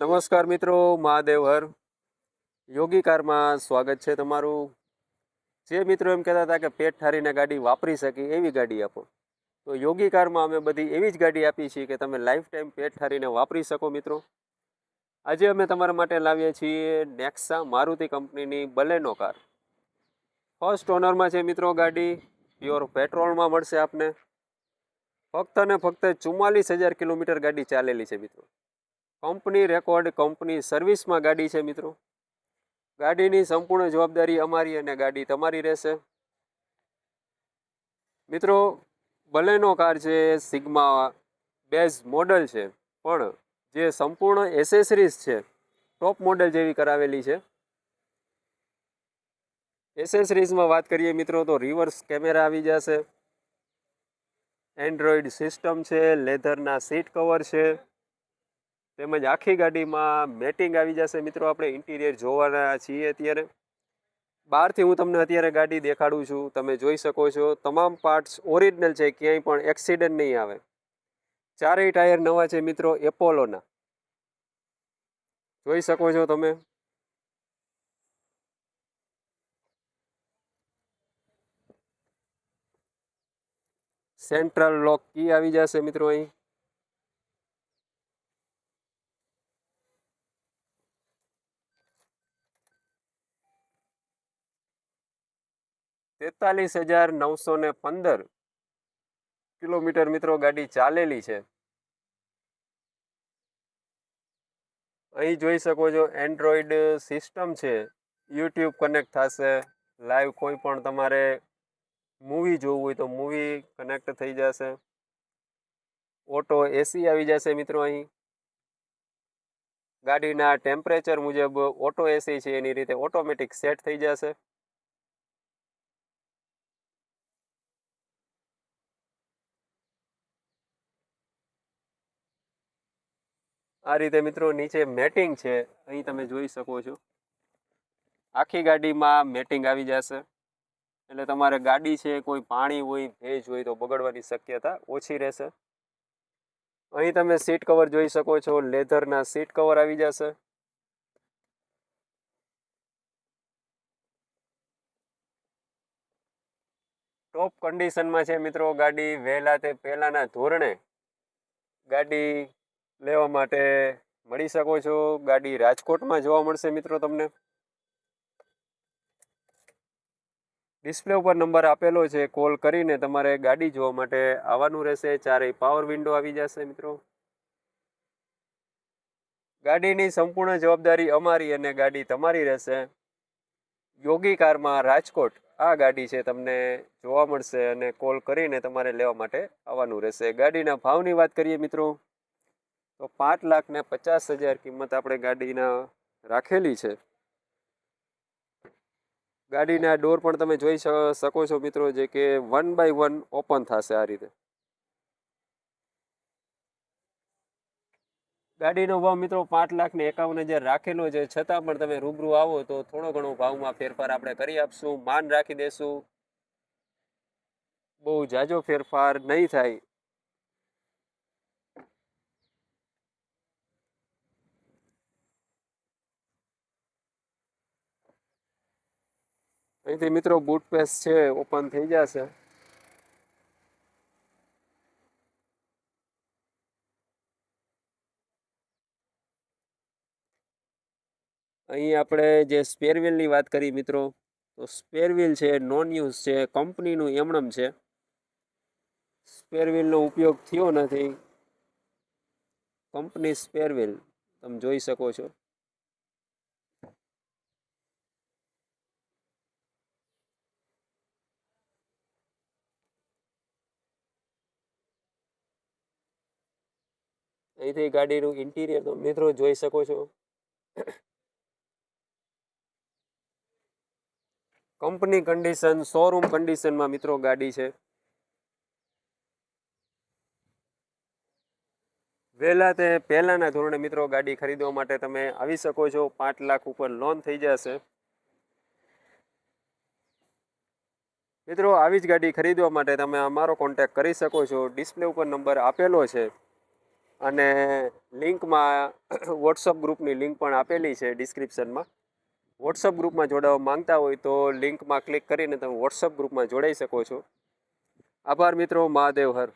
નમસ્કાર મિત્રો, મહાદેવ હર. યોગી કારમાં સ્વાગત છે તમારું. જે મિત્રો એમ કહેતા હતા કે પેટ ઠારીને ગાડી વાપરી શકી એવી ગાડી આપો, તો યોગી કારમાં અમે બધી એવી જ ગાડી આપી છીએ કે તમે લાઈફ ટાઈમ પેટ ઠારીને વાપરી શકો મિત્રો. આજે અમે તમારા માટે લાવીએ છીએ નેક્સા મારુતિ કંપનીની બલેનો કાર. ફર્સ્ટ ઓનરમાં છે મિત્રો ગાડી. પ્યોર પેટ્રોલમાં મળશે આપને. ફક્ત ને ફક્ત 44,000 કિલોમીટર ગાડી ચાલેલી છે મિત્રો. કંપની રેકોર્ડ, કંપની સર્વિસમાં ગાડી છે મિત્રો. ગાડીની સંપૂર્ણ જવાબદારી અમારી અને ગાડી તમારી રહેશે મિત્રો. બલેનો કાર છે, સિગ્મા બેઝ મોડલ છે, પણ જે સંપૂર્ણ એસેસરીઝ છે ટોપ મોડલ જેવી કરાવેલી છે. એસેસરીઝમાં વાત કરીએ મિત્રો તો રિવર્સ કેમેરા આવી જશે, એન્ડ્રોઈડ સિસ્ટમ છે, લેધરના સીટ કવર છે, તેમજ આખી ગાડીમાં મેટિંગ આવી જશે મિત્રો. આપણે ઇન્ટિરિયર જોવાના છીએ અત્યારે. બહારથી હું તમને અત્યારે ગાડી દેખાડું છું, તમે જોઈ શકો છો તમામ પાર્ટ્સ ઓરિજિનલ છે, ક્યાંય પણ એક્સિડન્ટ નહીં આવે. ચારેય ટાયર નવા છે મિત્રો, એપોલોના. જોઈ શકો છો તમે. સેન્ટ્રલ લોક કી આવી જશે મિત્રો અહીં. ₹43,915 કિલોમીટર મિત્રો ગાડી ચાલેલી છે. અહીં જોઈ શકો છો એન્ડ્રોઈડ સિસ્ટમ છે, યુટ્યુબ કનેક્ટ થશે, લાઈવ કોઈ પણ તમારે મૂવી જોવું હોય તો મૂવી કનેક્ટ થઈ જશે. ઓટો એસી આવી જશે મિત્રો અહીં. ગાડીના ટેમ્પરેચર મુજબ ઓટો એસી છે એની રીતે ઓટોમેટિક સેટ થઈ જશે. આ રીતે મિત્રો નીચે મેટિંગ છે, અહીં તમે જોઈ શકો છો. આખી ગાડીમાં મેટિંગ આવી જશે, એટલે તમારે ગાડી છે કોઈ પાણી હોય, ભેજ હોય તો બગડવાની શક્યતા ઓછી રહેશે. અહીં તમે સીટ કવર જોઈ શકો છો, લેધરના સીટ કવર આવી જશે. ટોપ કન્ડિશનમાં છે મિત્રો ગાડી. વહેલા તે પહેલાના ધોરણે ગાડી લેવા માટે મળી શકો છો. ગાડી રાજકોટમાં જોવા મળશે મિત્રો તમને. ડિસ્પ્લે ઉપર નંબર આપેલો છે, કોલ કરીને તમારે ગાડી જોવા માટે આવવાનું રહેશે. ચારેય પાવર વિન્ડો આવી જશે મિત્રો. ગાડીની સંપૂર્ણ જવાબદારી અમારી અને ગાડી તમારી રહેશે. યોગી કારમાં રાજકોટ આ ગાડી છે તમને જોવા મળશે, અને કોલ કરીને તમારે લેવા માટે આવવાનું રહેશે. ગાડીના ભાવની વાત કરીએ મિત્રો તો 5,50,000 કિંમત આપણે ગાડીના રાખેલી છે. ગાડીના ડોર પણ તમે જોઈ શકો છો મિત્રો, જે કે 1 બાય 1 ઓપન થશે આ રીતે. ગાડીનો ભાવ મિત્રો 5,51,000 રાખેલો છે, છતાં પણ તમે રૂબરૂ આવો તો થોડો ઘણો ભાવમાં ફેરફાર આપણે કરી આપશું, માન રાખી દેશું. બહુ જાજો ફેરફાર નહીં થાય. અહીંથી મિત્રો બૂટ પેસ છે ઓપન થઈ જશે. અહીં આપણે જે સ્પેર વ્હીલની વાત કરી મિત્રો, તો સ્પેર વ્હીલ છે નોન યુઝ છે, કંપનીનું એમણમ છે. સ્પેર વ્હીલનો ઉપયોગ થયો નથી. કંપની સ્પેર વ્હીલ તમે જોઈ શકો છો. અહીંથી ગાડીનું ઇન્ટિરિયર તો મિત્રો જોઈ શકો છો. કંપની કન્ડિશન, શોરૂમ કન્ડિશનમાં મિત્રો ગાડી છે. વહેલા તે પહેલાના ધોરણે મિત્રો ગાડી ખરીદવા માટે તમે આવી શકો છો. 5 લાખ ઉપર લોન થઈ જશે મિત્રો. આવી જ ગાડી ખરીદવા માટે તમે અમારો કોન્ટેક્ટ કરી શકો છો. ડિસ્પ્લે ઉપર નંબર આપેલો છે, અને લિંકમાં વોટ્સઅપ ગ્રુપની લિંક પણ આપેલી છે ડિસ્ક્રિપ્શનમાં. વોટ્સઅપ ગ્રુપમાં જોડાવા માંગતા હોય તો લિંકમાં ક્લિક કરીને તમે વોટ્સઅપ ગ્રુપમાં જોડાઈ શકો છો. આભાર મિત્રો. મહાદેવ હર.